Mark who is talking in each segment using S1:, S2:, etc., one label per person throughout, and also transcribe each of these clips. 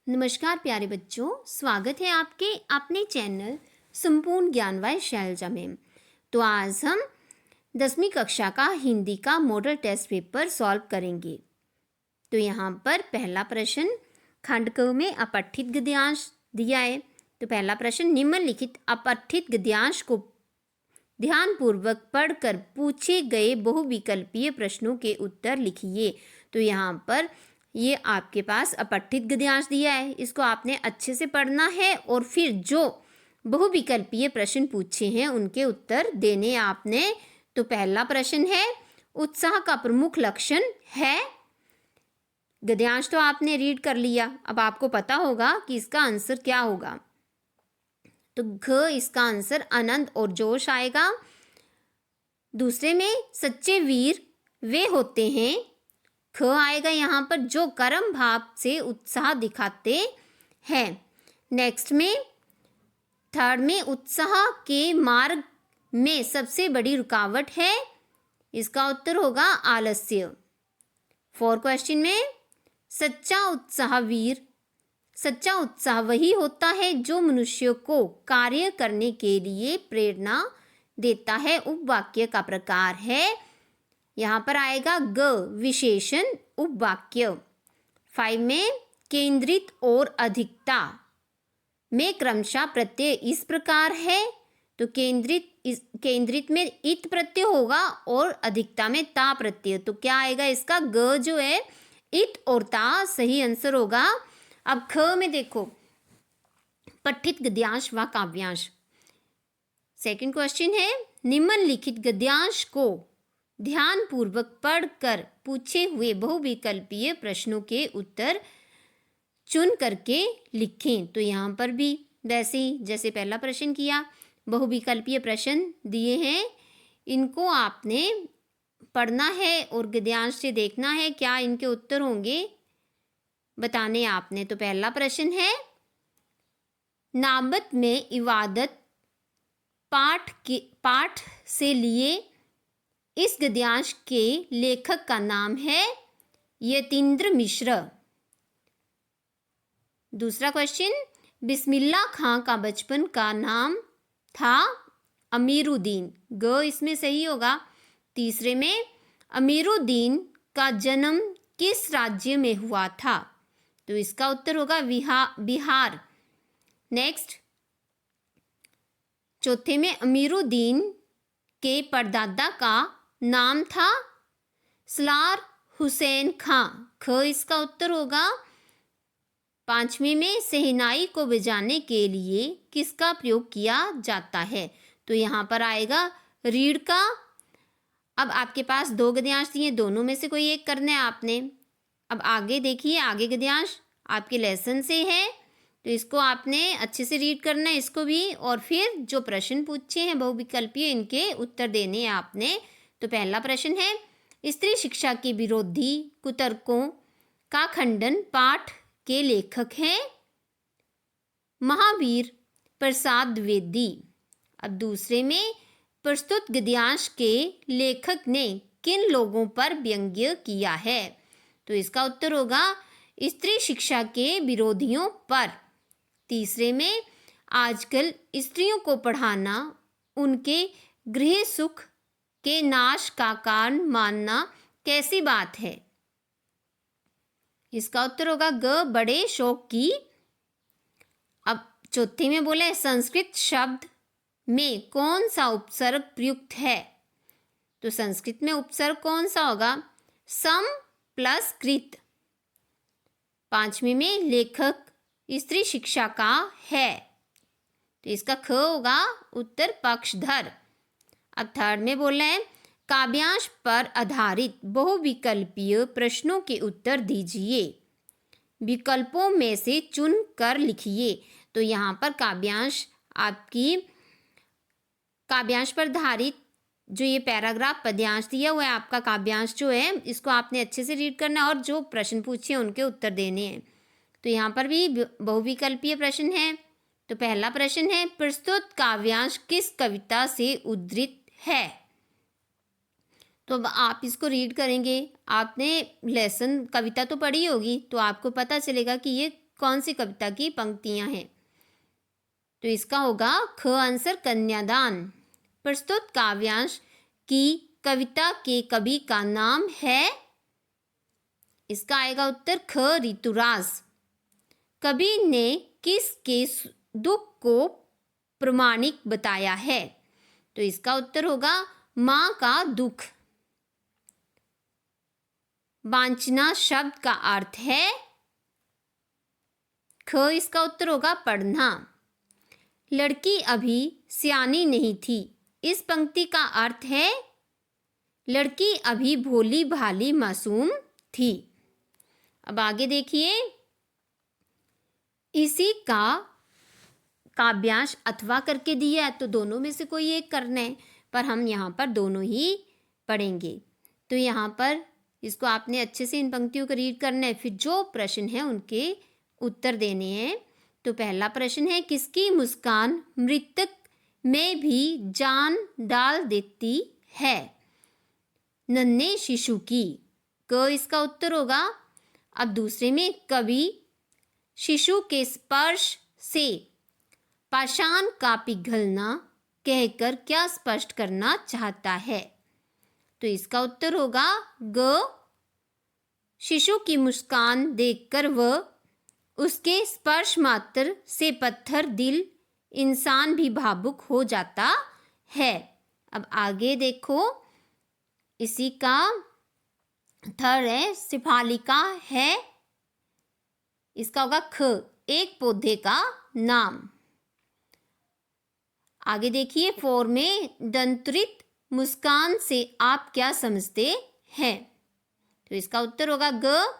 S1: नमस्कार प्यारे बच्चों, स्वागत है आपके अपने चैनल संपूर्ण ज्ञान बाय शैलजा में। तो आज हम 10वीं कक्षा का हिंदी का मॉडल टेस्ट पेपर सॉल्व करेंगे। तो यहाँ पर पहला प्रश्न खंड क में अपठित गद्यांश दिया है। तो पहला प्रश्न, निम्नलिखित अपठित गद्यांश को ध्यानपूर्वक पढ़कर पूछे गए बहुविकल्पीय प्रश्नों के उत्तर लिखिए। तो यहाँ पर ये आपके पास अपठित गद्यांश दिया है, इसको आपने अच्छे से पढ़ना है और फिर जो बहुविकल्पीय प्रश्न पूछे हैं उनके उत्तर देने आपने। तो पहला प्रश्न है, उत्साह का प्रमुख लक्षण है। गद्यांश तो आपने रीड कर लिया, अब आपको पता होगा कि इसका आंसर क्या होगा। तो घ इसका आंसर आनंद और जोश आएगा। दूसरे में सच्चे वीर वे होते हैं। ख आएगा यहाँ पर जो कर्म भाव से उत्साह दिखाते हैं। नेक्स्ट में थर्ड में उत्साह के मार्ग में सबसे बड़ी रुकावट है। इसका उत्तर होगा आलस्य। फोर्थ क्वेश्चन में सच्चा उत्साह वही होता है जो मनुष्य को कार्य करने के लिए प्रेरणा देता है। उपवाक्य का प्रकार है, यहाँ पर आएगा ग विशेषण उपवाक्य। 5 में केंद्रित और अधिकता में क्रमशः प्रत्यय इस प्रकार है। तो केंद्रित में इत प्रत्यय होगा और अधिकता में ता प्रत्यय। तो क्या आएगा इसका, ग जो है इत और ता सही आंसर होगा। अब ख में देखो, पठित गद्यांश व काव्यांश। सेकंड क्वेश्चन है, निम्नलिखित गद्यांश को ध्यानपूर्वक पढ़कर पूछे हुए बहुविकल्पीय प्रश्नों के उत्तर चुन करके लिखें। तो यहाँ पर भी वैसे ही जैसे पहला प्रश्न किया, बहुविकल्पीय प्रश्न दिए हैं, इनको आपने पढ़ना है और गद्यांश से देखना है क्या इनके उत्तर होंगे, बताने आपने। तो पहला प्रश्न है, नाबत में इबादत पाठ से लिए इस गद्यांश के लेखक का नाम है यतीन्द्र मिश्र। दूसरा क्वेश्चन, बिस्मिल्लाह खां का बचपन का नाम था अमीरुद्दीन। ग इसमें सही होगा। तीसरे में अमीरुद्दीन का जन्म किस राज्य में हुआ था। तो इसका उत्तर होगा बिहार। नेक्स्ट, चौथे में अमीरुद्दीन के परदादा का नाम था सलार हुसैन खां। ख इसका उत्तर होगा। पांचवें में शहनाई को बजाने के लिए किसका प्रयोग किया जाता है। तो यहाँ पर आएगा रीढ़ का। अब आपके पास दो गद्यांश दिए, दोनों में से कोई एक करना है आपने। अब आगे देखिए, आगे गद्यांश आपके लेसन से है, तो इसको आपने अच्छे से रीड करना है इसको भी, और फिर जो प्रश्न पूछे हैं बहुविकल्पीय इनके उत्तर देने हैं आपने। तो पहला प्रश्न है, स्त्री शिक्षा के विरोधी कुतर्कों का खंडन पाठ के लेखक हैं महावीर प्रसाद द्विवेदी। अब दूसरे में प्रस्तुत गद्यांश के लेखक ने किन लोगों पर व्यंग्य किया है। तो इसका उत्तर होगा स्त्री शिक्षा के विरोधियों पर। तीसरे में आजकल स्त्रियों को पढ़ाना उनके गृह सुख के नाश का कारण मानना कैसी बात है। इसका उत्तर होगा ग बड़े शौक की। अब चौथे में बोले संस्कृत शब्द में कौन सा उपसर्ग प्रयुक्त है। तो संस्कृत में उपसर्ग कौन सा होगा, सम प्लस कृत। पांचवें में लेखक स्त्री शिक्षा का है, तो इसका ख होगा उत्तर पक्षधर। अब थर्ड में बोल रहे हैं, काव्यांश पर आधारित बहुविकल्पीय प्रश्नों के उत्तर दीजिए, विकल्पों में से चुन कर लिखिए। तो यहाँ पर काव्यांश पर आधारित जो ये पैराग्राफ पद्यांश दिया हुआ है आपका काव्यांश जो है, इसको आपने अच्छे से रीड करना है और जो प्रश्न पूछे हैं उनके उत्तर देने हैं। तो यहाँ पर भी बहुविकल्पीय प्रश्न है। तो पहला प्रश्न है, प्रस्तुत काव्यांश किस कविता से उद्धृत है। तो अब आप इसको रीड करेंगे, आपने लेसन कविता तो पढ़ी होगी, तो आपको पता चलेगा कि ये कौन सी कविता की पंक्तियां हैं? तो इसका होगा ख आंसर कन्यादान। प्रस्तुत काव्यांश की कविता के कवि का नाम है? इसका आएगा उत्तर ख ऋतुराज। कवि ने किसके दुख को प्रामाणिक बताया है? तो इसका उत्तर होगा माँ का दुख। वांछना शब्द का अर्थ है? ख इसका उत्तर होगा पढ़ना। लड़की अभी सियानी नहीं थी, इस पंक्ति का अर्थ है? लड़की अभी भोली भाली मासूम थी। अब आगे देखिए, इसी का काव्यांश अथवा करके दिया है, तो दोनों में से कोई एक करना है, पर हम यहाँ पर दोनों ही पढ़ेंगे। तो यहाँ पर इसको आपने अच्छे से इन पंक्तियों को रीड करना है, फिर जो प्रश्न है उनके उत्तर देने हैं। तो पहला प्रश्न है, किसकी मुस्कान मृतक में भी जान डाल देती है? नन्हे शिशु की। क इसका उत्तर होगा। अब दूसरे में, कवि शिशु के स्पर्श से पाषाण का पिघलना कहकर क्या स्पष्ट करना चाहता है? तो इसका उत्तर होगा ग। शिशु की मुस्कान देखकर वह उसके स्पर्श मात्र से पत्थर दिल इंसान भी भावुक हो जाता है। अब आगे देखो, इसी का थर्ड है, सिफालिका है। इसका होगा ख, एक पौधे का नाम। आगे देखिए, फोर में, दंत्रित मुस्कान से आप क्या समझते हैं? तो इसका उत्तर होगा ग।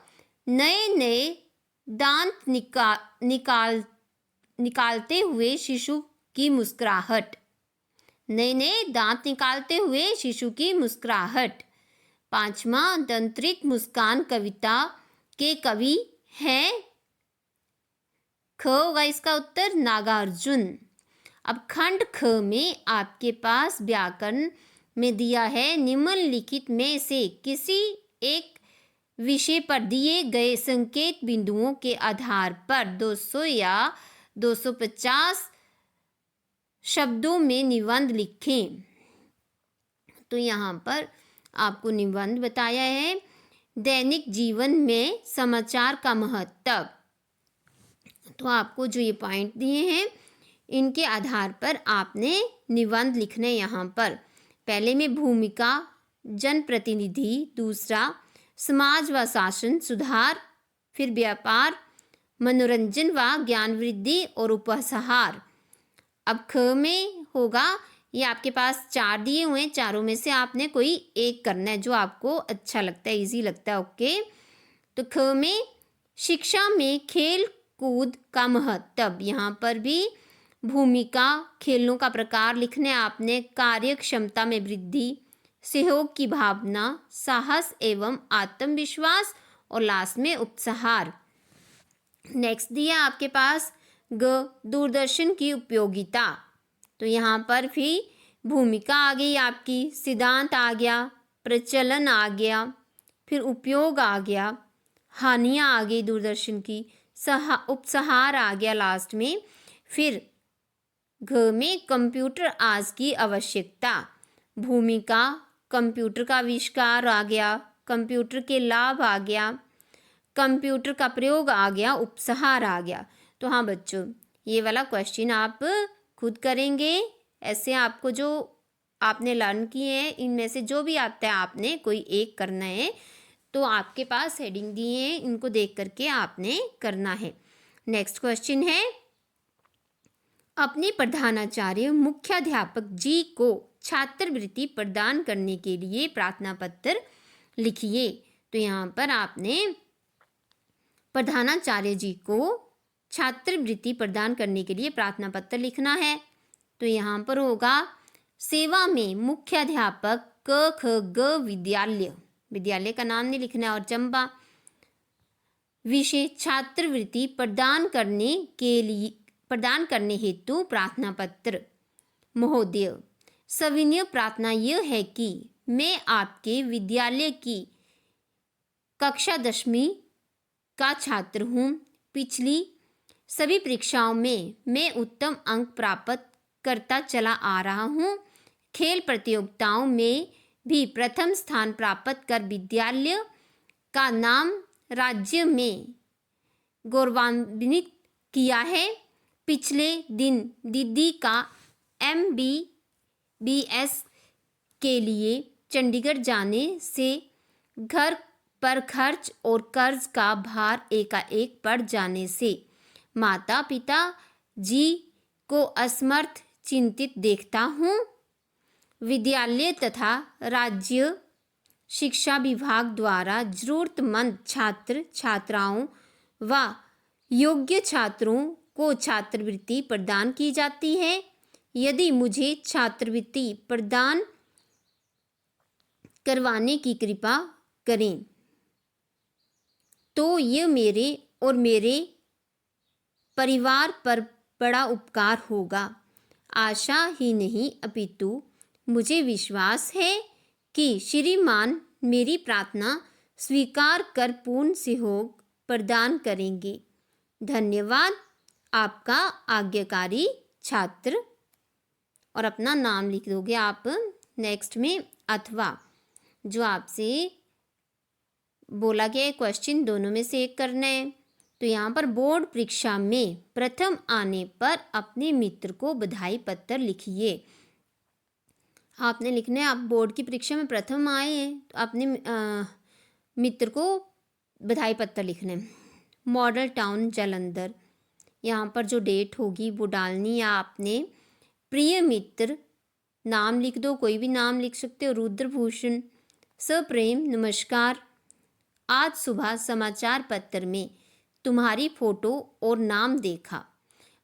S1: नए नए दांत निकालते हुए शिशु की मुस्कुराहट। नए नए दांत निकालते हुए शिशु की मुस्कुराहट। पांचवा, दंत्रित मुस्कान कविता के कवि हैं? ख होगा इसका उत्तर, नागार्जुन। अब खंड ख में आपके पास व्याकरण में दिया है, निम्नलिखित में से किसी एक विषय पर दिए गए संकेत बिंदुओं के आधार पर 200 या 250 शब्दों में निबंध लिखें। तो यहाँ पर आपको निबंध बताया है, दैनिक जीवन में समाचार का महत्व। तो आपको जो ये पॉइंट दिए हैं, इनके आधार पर आपने निबंध लिखने। यहाँ पर पहले में भूमिका जनप्रतिनिधि, दूसरा समाज व शासन सुधार, फिर व्यापार, मनोरंजन व ज्ञान वृद्धि और उपहार। अब ख में होगा, ये आपके पास 4 दिए हुए हैं, चारों में से आपने कोई एक करना है जो आपको अच्छा लगता है, इजी लगता है। ओके, तो ख में शिक्षा में खेल कूद का महत्व। यहाँ पर भी भूमिका, खेलों का प्रकार लिखने आपने, कार्य क्षमता में वृद्धि, सहयोग की भावना, साहस एवं आत्मविश्वास, और लास्ट में उपहार। नेक्स्ट दिया आपके पास ग, दूरदर्शन की उपयोगिता। तो यहाँ पर भी भूमिका आ गई आपकी, सिद्धांत आ गया, प्रचलन आ गया, फिर उपयोग आ गया, हानियाँ आ गई दूरदर्शन की, उपहार आ गया लास्ट में। फिर घ में कंप्यूटर आज की आवश्यकता। भूमिका, कंप्यूटर का आविष्कार आ गया, कंप्यूटर के लाभ आ गया, कंप्यूटर का प्रयोग आ गया, उपहार आ गया। तो हाँ बच्चों, ये वाला क्वेश्चन आप खुद करेंगे। ऐसे आपको जो आपने लर्न किए हैं, इनमें से जो भी आता है आपने कोई एक करना है। तो आपके पास हेडिंग दिए हैं, इनको देख करके आपने करना है। नेक्स्ट क्वेश्चन है, अपने प्रधानाचार्य मुख्याध्यापक जी को छात्रवृत्ति प्रदान करने के लिए प्रार्थना पत्र लिखिए। तो यहाँ पर आपने प्रधानाचार्य जी को छात्रवृत्ति प्रदान करने के लिए प्रार्थना पत्र लिखना है। तो यहाँ पर होगा, सेवा में मुख्याध्यापक क ख ग विद्यालय, विद्यालय का नाम नहीं लिखना है, और चंबा, विषय छात्रवृत्ति प्रदान करने हेतु प्रार्थना पत्र। महोदय, सविनय प्रार्थना यह है कि मैं आपके विद्यालय की कक्षा 10वीं का छात्र हूँ। पिछली सभी परीक्षाओं में मैं उत्तम अंक प्राप्त करता चला आ रहा हूँ। खेल प्रतियोगिताओं में भी प्रथम स्थान प्राप्त कर विद्यालय का नाम राज्य में गौरवान्वित किया है। पिछले दिन दीदी का MBBS के लिए चंडीगढ़ जाने से घर पर खर्च और कर्ज का भार एकाएक बढ़ जाने से माता पिता जी को असमर्थ चिंतित देखता हूँ। विद्यालय तथा राज्य शिक्षा विभाग द्वारा जरूरतमंद छात्र छात्राओं व योग्य छात्रों को छात्रवृत्ति प्रदान की जाती है। यदि मुझे छात्रवृत्ति प्रदान करवाने की कृपा करें तो ये मेरे और मेरे परिवार पर बड़ा उपकार होगा। आशा ही नहीं अपितु मुझे विश्वास है कि श्रीमान मेरी प्रार्थना स्वीकार कर पूर्ण सहयोग प्रदान करेंगे। धन्यवाद। आपका आज्ञाकारी छात्र। और अपना नाम लिख दोगे आप नेक्स्ट में, अथवा जो आपसे बोला गया क्वेश्चन दोनों में से एक करना है। तो यहाँ पर बोर्ड परीक्षा में प्रथम आने पर अपने मित्र को बधाई पत्र लिखिए। आपने लिखना है आप बोर्ड की परीक्षा में प्रथम आए हैं तो अपने मित्र को बधाई पत्र लिखना है। मॉडल टाउन जालंधर, यहाँ पर जो डेट होगी वो डालनी है आपने। प्रिय मित्र नाम लिख दो, कोई भी नाम लिख सकते हो। रुद्रभूषण। सप्रेम नमस्कार। आज सुबह समाचार पत्र में तुम्हारी फोटो और नाम देखा।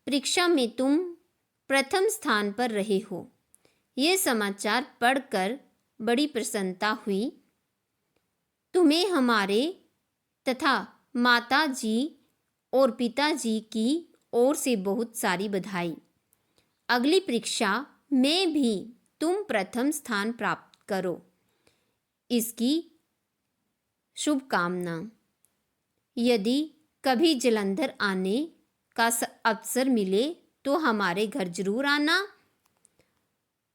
S1: परीक्षा में तुम प्रथम स्थान पर रहे हो। ये समाचार पढ़कर बड़ी प्रसन्नता हुई। तुम्हें हमारे तथा माता जी और पिताजी की ओर से बहुत सारी बधाई। अगली परीक्षा में भी तुम प्रथम स्थान प्राप्त करो, इसकी शुभकामना। यदि कभी जालंधर आने का अवसर मिले तो हमारे घर जरूर आना।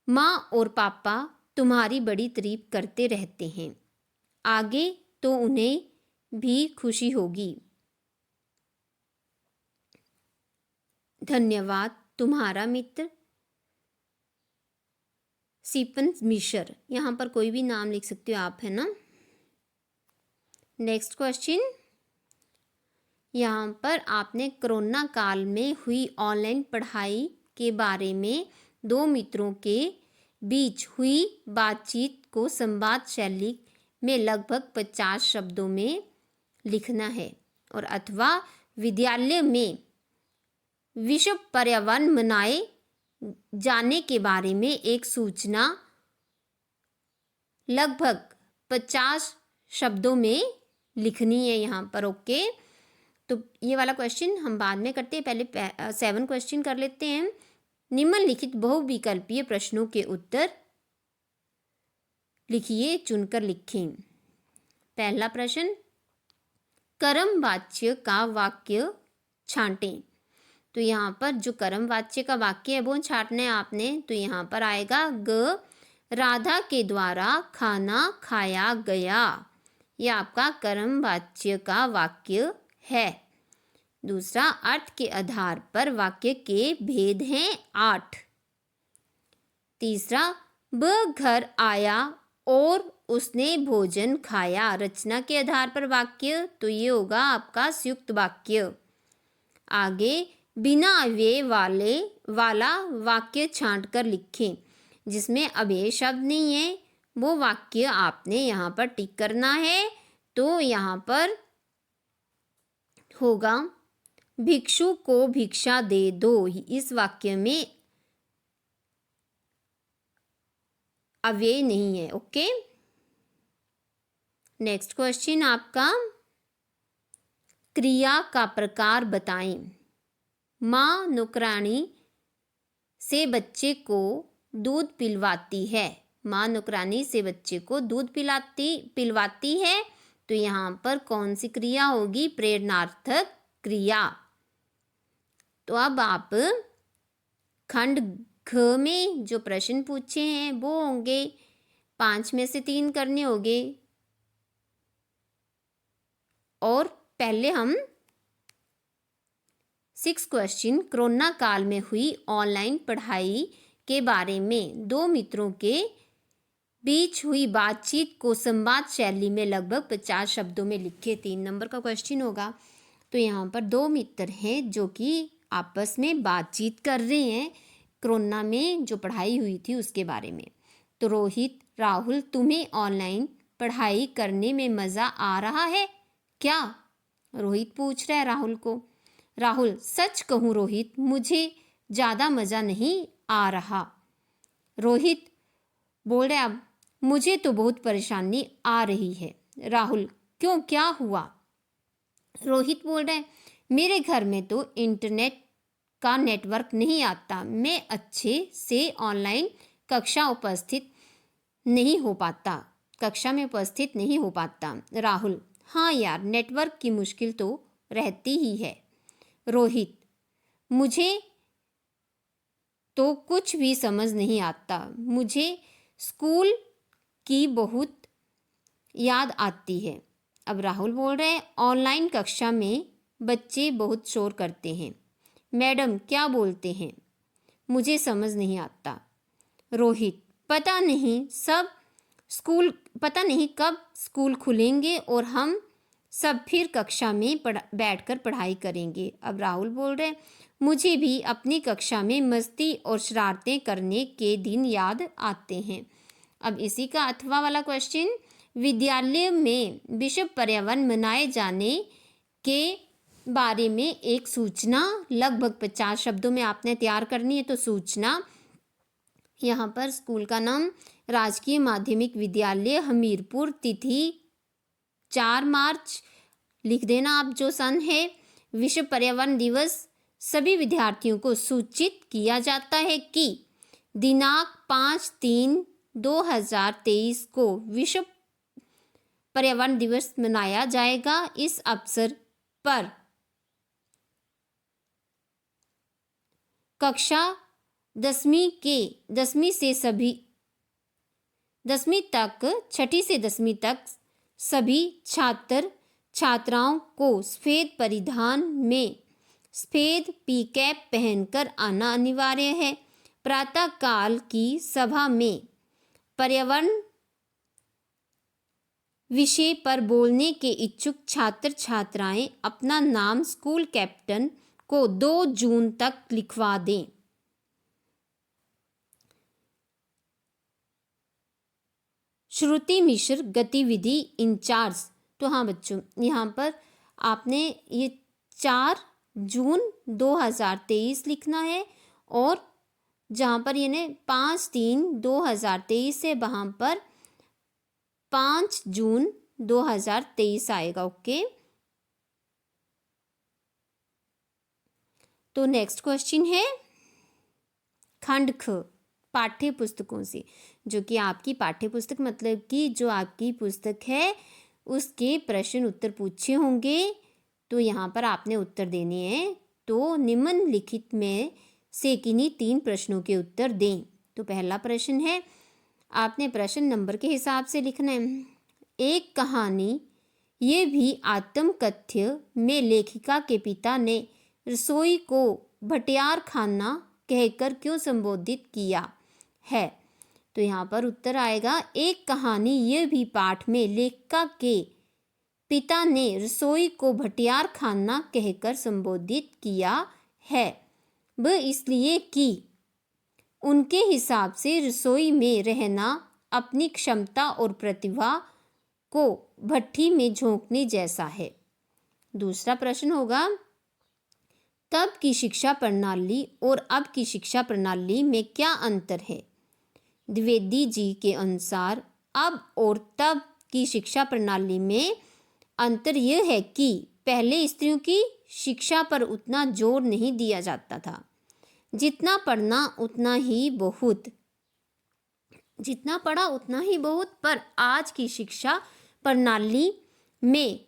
S1: माँ और पापा तुम्हारी बड़ी तारीफ करते रहते हैं। आगे तो उन्हें भी खुशी होगी। धन्यवाद। तुम्हारा मित्र सिपन मिश्र। यहाँ पर कोई भी नाम लिख सकते हो आप, है ना। नेक्स्ट क्वेश्चन, यहाँ पर आपने कोरोना काल में हुई ऑनलाइन पढ़ाई के बारे में दो मित्रों के बीच हुई बातचीत को संवाद शैली में लगभग 50 शब्दों में लिखना है। और अथवा विद्यालय में विश्व पर्यावरण मनाए जाने के बारे में एक सूचना लगभग 50 शब्दों में लिखनी है यहाँ पर। ओके, तो ये वाला क्वेश्चन हम बाद में करते हैं, पहले 7 क्वेश्चन कर लेते हैं। निम्नलिखित बहुविकल्पीय प्रश्नों के उत्तर लिखिए, चुनकर लिखें। पहला प्रश्न, कर्म वाच्य का वाक्य छांटें। तो यहाँ पर जो कर्म वाच्य का वाक्य है वो छांटना है आपने। तो यहाँ पर आएगा ग, राधा के द्वारा खाना खाया गया। यह आपका कर्म वाच्य का वाक्य है। दूसरा, अर्थ के आधार पर वाक्य के भेद हैं 8। तीसरा, वह घर आया और उसने भोजन खाया। रचना के आधार पर वाक्य, तो ये होगा आपका संयुक्त वाक्य। आगे, बिना अव्यय वाला वाक्य छांटकर लिखें। जिसमें अव्यय शब्द नहीं है वो वाक्य आपने यहाँ पर टिक करना है। तो यहाँ पर होगा भिक्षु को भिक्षा दे दो। इस वाक्य में अव्यय नहीं है। ओके, नेक्स्ट क्वेश्चन आपका, क्रिया का प्रकार बताएं। माँ नौकरानी से बच्चे को दूध पिलवाती है। माँ नौकरानी से बच्चे को दूध पिलवाती है। तो यहाँ पर कौन सी क्रिया होगी? प्रेरणार्थक क्रिया। तो अब आप खंड घ में जो प्रश्न पूछे हैं वो होंगे, 5 में से 3 करने होंगे। और पहले हम 6 क्वेश्चन कोरोना काल में हुई ऑनलाइन पढ़ाई के बारे में 2 मित्रों के बीच हुई बातचीत को संवाद शैली में लगभग 50 शब्दों में लिखे। 3 नंबर का क्वेश्चन होगा। तो यहाँ पर 2 मित्र हैं जो कि आपस में बातचीत कर रहे हैं कोरोना में जो पढ़ाई हुई थी उसके बारे में। तो रोहित, राहुल, तुम्हें ऑनलाइन पढ़ाई करने में मज़ा आ रहा है क्या? रोहित पूछ रहा है राहुल को। राहुल, सच कहूँ रोहित, मुझे ज़्यादा मज़ा नहीं आ रहा। रोहित बोल रहा है, अब मुझे तो बहुत परेशानी आ रही है। राहुल, क्यों, क्या हुआ? रोहित बोल रहा है, मेरे घर में तो इंटरनेट का नेटवर्क नहीं आता, मैं अच्छे से ऑनलाइन कक्षा में उपस्थित नहीं हो पाता। राहुल, हाँ यार, नेटवर्क की मुश्किल तो रहती ही है। रोहित, मुझे तो कुछ भी समझ नहीं आता, मुझे स्कूल की बहुत याद आती है। अब राहुल बोल रहे हैं, ऑनलाइन कक्षा में बच्चे बहुत शोर करते हैं, मैडम क्या बोलते हैं, मुझे समझ नहीं आता। रोहित, पता नहीं कब स्कूल खुलेंगे और हम सब फिर कक्षा में बैठकर पढ़ाई करेंगे। अब राहुल बोल रहे हैं, मुझे भी अपनी कक्षा में मस्ती और शरारतें करने के दिन याद आते हैं। अब इसी का अथवा वाला क्वेश्चन, विद्यालय में विश्व पर्यावरण मनाए जाने के बारे में एक सूचना लगभग 50 शब्दों में आपने तैयार करनी है। तो सूचना, यहाँ पर स्कूल का नाम राजकीय माध्यमिक विद्यालय हमीरपुर, तिथि 4 मार्च लिख देना आप जो सन है। विश्व पर्यावरण दिवस सभी विद्यार्थियों को सूचित किया जाता है कि दिनांक 5/3/2023 को विश्व पर्यावरण दिवस मनाया जाएगा। इस अवसर पर कक्षा 10वीं से 6ठी से 10वीं तक सभी छात्र छात्राओं को सफेद पी कैप पहनकर आना अनिवार्य है। प्रातःकाल की सभा में पर्यावरण विषय पर बोलने के इच्छुक छात्र छात्राएं अपना नाम स्कूल कैप्टन को 2 जून तक लिखवा दें। श्रुति मिश्र गतिविधि इंचार्ज। तो हाँ बच्चों, यहाँ पर आपने ये 4 जून 2023 लिखना है और जहाँ पर यानी 5/3/2023 से वहाँ पर 5 जून 2023 आएगा। ओके, तो नेक्स्ट क्वेश्चन है खंड ख, पाठ्य पुस्तकों से, जो कि आपकी पाठ्य पुस्तक मतलब कि जो आपकी पुस्तक है उसके प्रश्न उत्तर पूछे होंगे। तो यहाँ पर आपने उत्तर देने हैं। तो निम्नलिखित में से किन्हीं 3 प्रश्नों के उत्तर दें। तो पहला प्रश्न है, आपने प्रश्न नंबर के हिसाब से लिखना है। एक कहानी ये भी आत्मकथ्य में लेखिका के पिता ने रसोई को भटियार खाना कहकर क्यों संबोधित किया है? तो यहाँ पर उत्तर आएगा, एक कहानी ये भी पाठ में लेखिका के पिता ने रसोई को भटियार खाना कहकर संबोधित किया है। वह इसलिए कि उनके हिसाब से रसोई में रहना अपनी क्षमता और प्रतिभा को भट्ठी में झोंकने जैसा है। दूसरा प्रश्न होगा, तब की शिक्षा प्रणाली और अब की शिक्षा प्रणाली में क्या अंतर है? द्विवेदी जी के अनुसार अब और तब की शिक्षा प्रणाली में अंतर यह है कि पहले स्त्रियों की शिक्षा पर उतना जोर नहीं दिया जाता था, जितना पढ़ा उतना ही बहुत। पर आज की शिक्षा प्रणाली में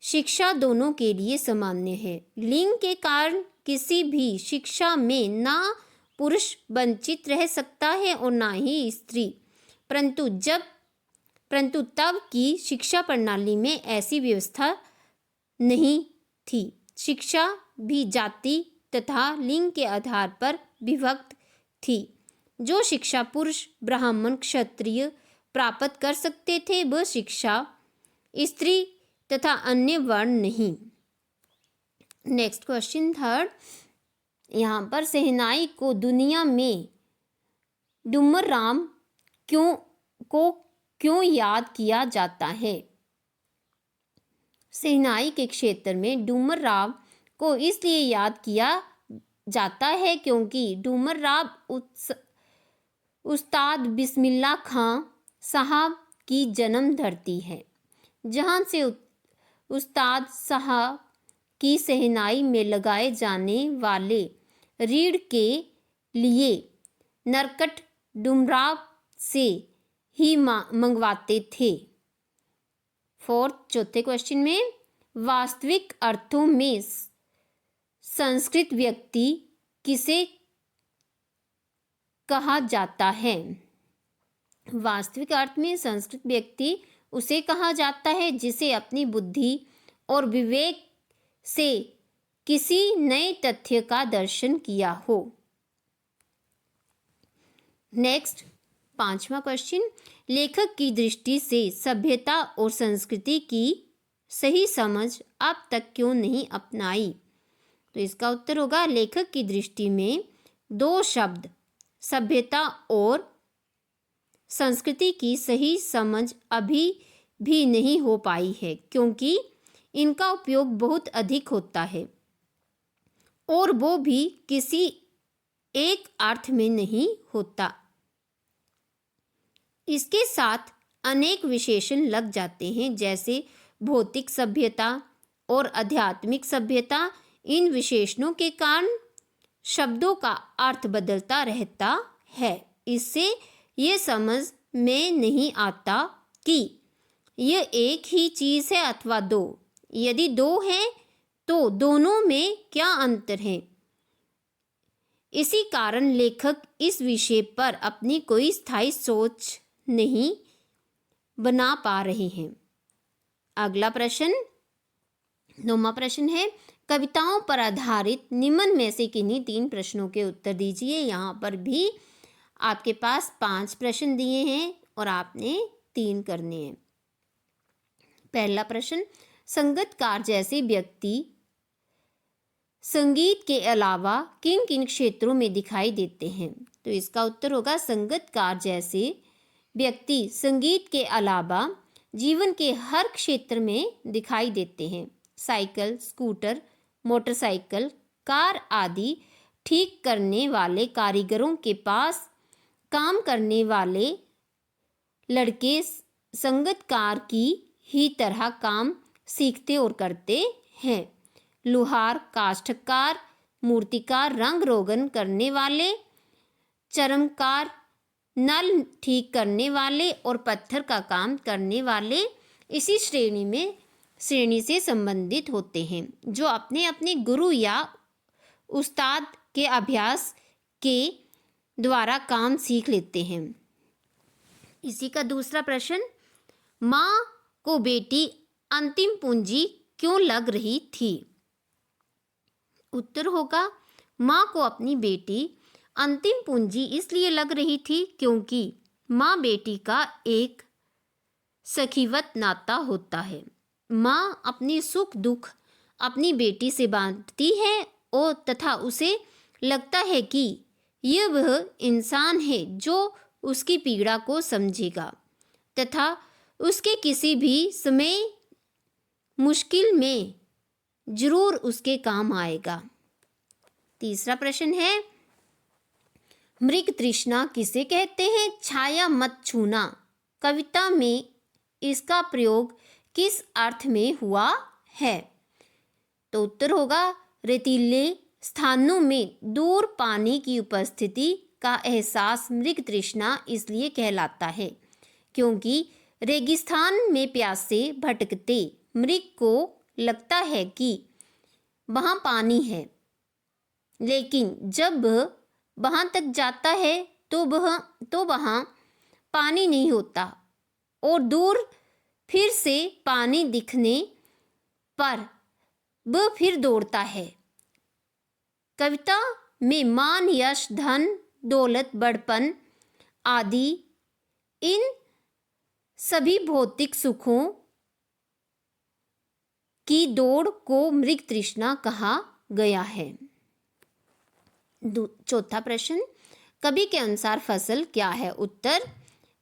S1: शिक्षा दोनों के लिए सामान्य है। लिंग के कारण किसी भी शिक्षा में ना पुरुष वंचित रह सकता है और ना ही स्त्री, परंतु तब की शिक्षा प्रणाली में ऐसी व्यवस्था नहीं थी। शिक्षा भी जाति तथा लिंग के आधार पर विभक्त थी। जो शिक्षा पुरुष, ब्राह्मण, क्षत्रिय प्राप्त कर सकते थे वह शिक्षा स्त्री तथा अन्य वर्ण नहीं। नेक्स्ट क्वेश्चन थर्ड, यहाँ पर शहनाई को दुनिया में डूमर राम क्यों याद किया जाता है? शहनाई के क्षेत्र में डूमर राव को इसलिए याद किया जाता है क्योंकि डूमर राव उस्ताद बिस्मिल्लाह खां साहब की जन्म धरती है, जहाँ से उस्ताद साहब की शहनाई में लगाए जाने वाले रीढ़ के लिए नरकट डुमराव से ही मंगवाते थे। फोर्थ, चौथे क्वेश्चन में वास्तविक अर्थों में संस्कृत व्यक्ति किसे कहा जाता है? वास्तविक अर्थ में संस्कृत व्यक्ति उसे कहा जाता है जिसे अपनी बुद्धि और विवेक से किसी नए तथ्य का दर्शन किया हो। नेक्स्ट, पांचवा क्वेश्चन, लेखक की दृष्टि से सभ्यता और संस्कृति की सही समझ अब तक क्यों नहीं अपनाई? तो इसका उत्तर होगा लेखक की दृष्टि में दो शब्द सभ्यता और संस्कृति की सही समझ अभी भी नहीं हो पाई है, क्योंकि इनका उपयोग बहुत अधिक होता है और वो भी किसी एक अर्थ में नहीं होता। इसके साथ अनेक विशेषण लग जाते हैं, जैसे भौतिक सभ्यता और आध्यात्मिक सभ्यता। इन विशेषणों के कारण शब्दों का अर्थ बदलता रहता है। इससे ये समझ में नहीं आता कि यह एक ही चीज़ है अथवा दो। यदि दो हैं तो दोनों में क्या अंतर है? इसी कारण लेखक इस विषय पर अपनी कोई स्थायी सोच नहीं बना पा रहे हैं। अगला प्रश्न, 9वां प्रश्न है, कविताओं पर आधारित निम्न में से किन्हीं 3 प्रश्नों के उत्तर दीजिए। यहाँ पर भी आपके पास 5 प्रश्न दिए हैं और आपने 3 करने हैं। पहला प्रश्न, संगीतकार जैसे व्यक्ति संगीत के अलावा किन किन क्षेत्रों में दिखाई देते हैं? तो इसका उत्तर होगा संगीतकार जैसे व्यक्ति संगीत के अलावा जीवन के हर क्षेत्र में दिखाई देते हैं। साइकिल, स्कूटर, मोटरसाइकिल, कार आदि ठीक करने वाले कारीगरों के पास काम करने वाले लड़के संगीतकार की ही तरह काम सीखते और करते हैं। लुहार, काष्ठकार, मूर्तिकार, रंग रोगन करने वाले, चर्मकार, नल ठीक करने वाले और पत्थर का काम करने वाले इसी श्रेणी से संबंधित होते हैं, जो अपने अपने गुरु या उस्ताद के अभ्यास के द्वारा काम सीख लेते हैं। इसी का दूसरा प्रश्न, माँ को बेटी अंतिम पूंजी क्यों लग रही थी? उत्तर होगा माँ को अपनी बेटी अंतिम पूंजी इसलिए लग रही थी क्योंकि माँ बेटी का एक सखीवत नाता होता है। माँ अपने सुख दुख अपनी बेटी से बांटती है और तथा उसे लगता है कि यह वह इंसान है जो उसकी पीड़ा को समझेगा तथा उसके किसी भी समय मुश्किल में जरूर उसके काम आएगा। तीसरा प्रश्न है, मृग तृष्णा किसे कहते हैं? छाया मत छूना कविता में इसका प्रयोग किस अर्थ में हुआ है? तो उत्तर होगा रेतीले स्थानों में दूर पानी की उपस्थिति का एहसास मृग तृष्णा इसलिए कहलाता है क्योंकि रेगिस्तान में प्यासे भटकते मृग को लगता है कि वहाँ पानी है लेकिन जब वह वहाँ तक जाता है तो वहाँ पानी नहीं होता और दूर फिर से पानी दिखने पर वह फिर दौड़ता है। कविता में मान, यश, धन, दौलत, बड़पन आदि इन सभी भौतिक सुखों की दौड़ को मृग तृष्णा कहा गया है। चौथा प्रश्न, कवि के अनुसार फसल क्या है? उत्तर,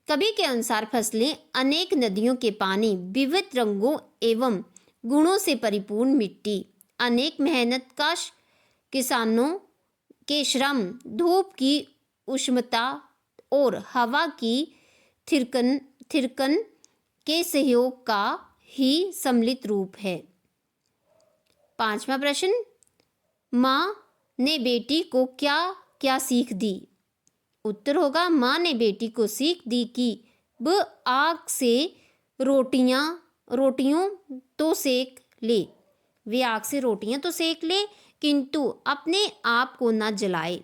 S1: कवि के अनुसार फसलें अनेक नदियों के पानी, विविध रंगों एवं गुणों से परिपूर्ण मिट्टी, अनेक मेहनतकश किसानों के श्रम, धूप की उष्णता और हवा की थिरकन के सहयोग का ही सम्मिलित रूप है। पांचवा प्रश्न, माँ ने बेटी को क्या क्या सीख दी? उत्तर होगा, माँ ने बेटी को सीख दी कि वह आग से रोटियों तो सेक ले, वे आग से रोटियां तो सेक ले किंतु अपने आप को न जलाए।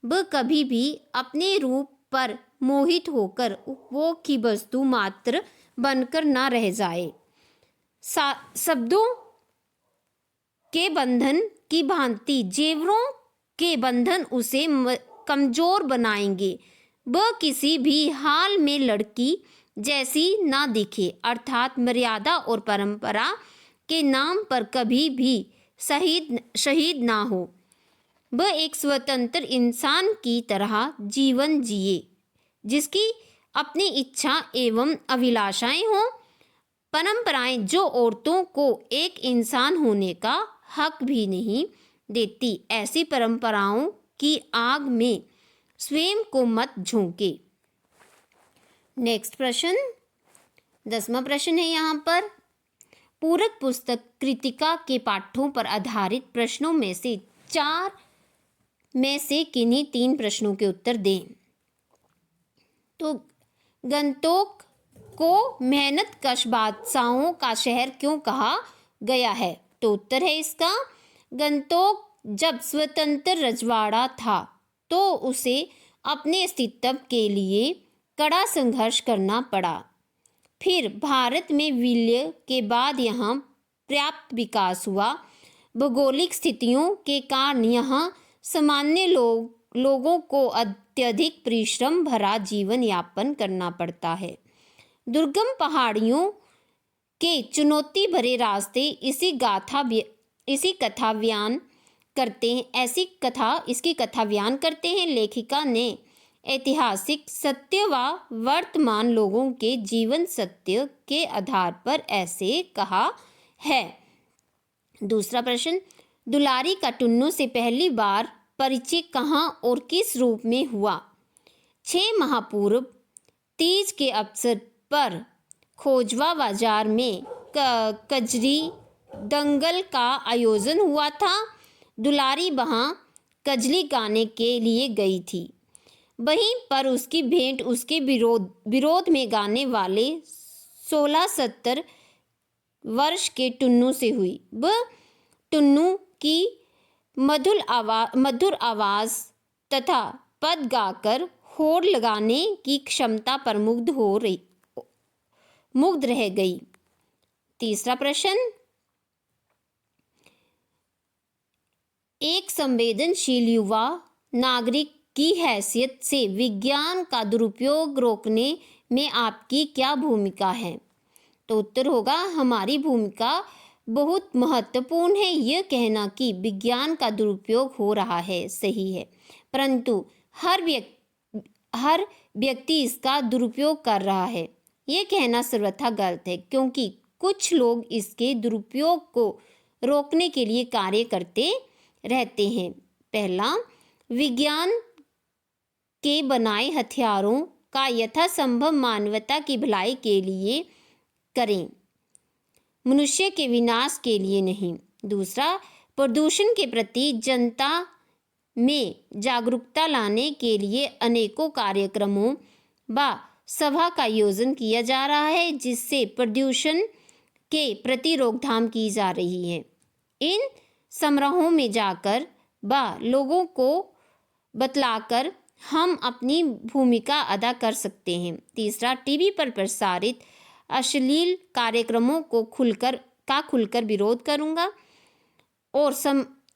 S1: वह कभी भी अपने रूप पर मोहित होकर उपभोग की वस्तु मात्र बनकर न रह जाए। शब्दों के बंधन की भांति जेवरों के बंधन उसे कमजोर बनाएंगे। वह किसी भी हाल में लड़की जैसी ना दिखे, अर्थात मर्यादा और परंपरा के नाम पर कभी भी शहीद ना हो। वह एक स्वतंत्र इंसान की तरह जीवन जिए, जिसकी अपनी इच्छा एवं अभिलाषाएं हों। परंपराएं जो औरतों को एक इंसान होने का हक भी नहीं देती, ऐसी परंपराओं की आग में स्वयं को मत झोंके। नेक्स्ट प्रश्न, 10वां प्रश्न है यहाँ पर, पूरक पुस्तक कृतिका के पाठों पर आधारित प्रश्नों में से 4 में से किन्हीं 3 प्रश्नों के उत्तर दें। तो गंगटोक को मेहनतकश बादशाहों का शहर क्यों कहा गया है? तो उत्तर है इसका, गंगटोक जब स्वतंत्र रजवाड़ा था तो उसे अपने अस्तित्व के लिए कड़ा संघर्ष करना पड़ा। फिर भारत में विलय के बाद यहाँ पर्याप्त विकास हुआ। भौगोलिक स्थितियों के कारण यहाँ सामान्य लोगों को अत्यधिक परिश्रम भरा जीवन यापन करना पड़ता है। दुर्गम पहाड़ियों के चुनौती भरे रास्ते इसकी कथा बयान करते हैं। लेखिका ने ऐतिहासिक सत्य व वर्तमान लोगों के जीवन सत्य के आधार पर ऐसे कहा है। दूसरा प्रश्न, दुलारी का टुन्नू से पहली बार परिचय कहाँ और किस रूप में हुआ? 6 माह पूर्व तीज के अवसर पर खोजवा बाजार में कजरी दंगल का आयोजन हुआ था। दुलारी वहाँ कजली गाने के लिए गई थी। वहीं पर उसकी भेंट उसके विरोध में गाने वाले 16-17 वर्ष के टुन्नू से हुई। वह टुन्नू की मधुर आवाज़ तथा पद गाकर होड़ लगाने की क्षमता पर मुग्ध रह गई। तीसरा प्रश्न, एक संवेदनशील युवा नागरिक की हैसियत से विज्ञान का दुरुपयोग रोकने में आपकी क्या भूमिका है? तो उत्तर होगा, हमारी भूमिका बहुत महत्वपूर्ण है। यह कहना कि विज्ञान का दुरुपयोग हो रहा है सही है, परंतु हर व्यक्ति इसका दुरुपयोग कर रहा है, यह कहना सर्वथा गलत है, क्योंकि कुछ लोग इसके दुरुपयोग को रोकने के लिए कार्य करते रहते हैं। पहला, विज्ञान के बनाए हथियारों का यथासंभव मानवता की भलाई के लिए करें, मनुष्य के विनाश के लिए नहीं। दूसरा, प्रदूषण के प्रति जनता में जागरूकता लाने के लिए अनेकों कार्यक्रमों व सभा का आयोजन किया जा रहा है, जिससे प्रदूषण के प्रति रोकथाम की जा रही है। इन समारोहों में जाकर व लोगों को बतलाकर हम अपनी भूमिका अदा कर सकते हैं। तीसरा, टीवी पर प्रसारित अश्लील कार्यक्रमों को खुलकर विरोध करूंगा और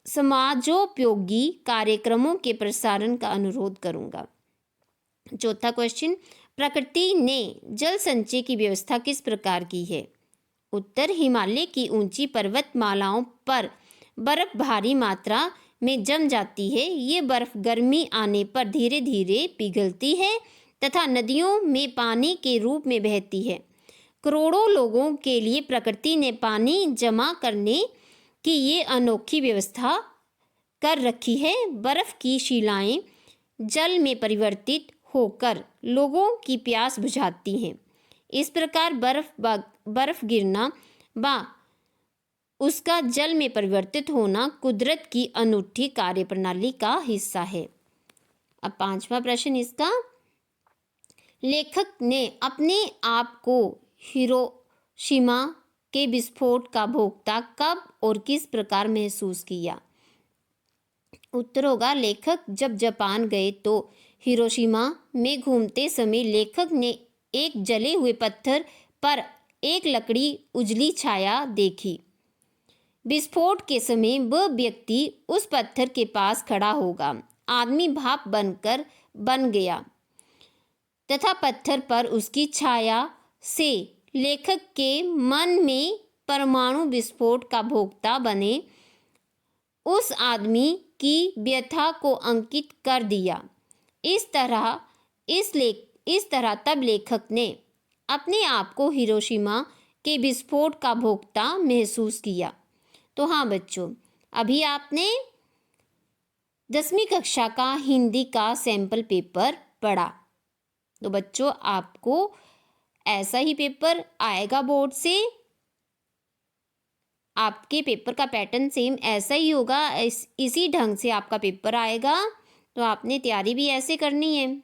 S1: समाजोपयोगी कार्यक्रमों के प्रसारण का अनुरोध करूंगा। चौथा क्वेश्चन, प्रकृति ने जल संचय की व्यवस्था किस प्रकार की है? उत्तर, हिमालय की ऊंची पर्वतमालाओं पर बर्फ भारी मात्रा में जम जाती है। ये बर्फ गर्मी आने पर धीरे धीरे पिघलती है तथा नदियों में पानी के रूप में बहती है। करोड़ों लोगों के लिए प्रकृति ने पानी जमा करने की ये अनोखी व्यवस्था कर रखी है। बर्फ की शिलाएं जल में परिवर्तित होकर लोगों की प्यास बुझाती हैं। इस प्रकार बर्फ गिरना व उसका जल में परिवर्तित होना कुदरत की अनूठी कार्यप्रणाली का हिस्सा है। अब पांचवा प्रश्न इसका, लेखक ने अपने आप को हिरोशिमा के विस्फोट का भोक्ता कब और किस प्रकार महसूस किया? उत्तर होगा, लेखक जब जापान गए तो हिरोशिमा में घूमते समय लेखक ने एक जले हुए पत्थर पर एक लकड़ी उजली छाया देखी। विस्फोट के समय वह व्यक्ति उस पत्थर के पास खड़ा होगा। आदमी भाप बन गया तथा पत्थर पर उसकी छाया से लेखक के मन में परमाणु विस्फोट का भोक्ता बने उस आदमी की व्यथा को अंकित कर दिया। इस तरह तब लेखक ने अपने आप को हिरोशिमा के विस्फोट का भोक्ता महसूस किया। तो हाँ बच्चों, अभी आपने 10वीं कक्षा का हिंदी का सैंपल पेपर पढ़ा। तो बच्चों, आपको ऐसा ही पेपर आएगा बोर्ड से। आपके पेपर का पैटर्न सेम ऐसा ही होगा, इसी ढंग से आपका पेपर आएगा। तो आपने तैयारी भी ऐसे करनी है।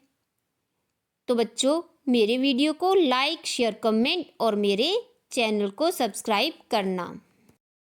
S1: तो बच्चों, मेरे वीडियो को लाइक, शेयर, कमेंट और मेरे चैनल को सब्सक्राइब करना।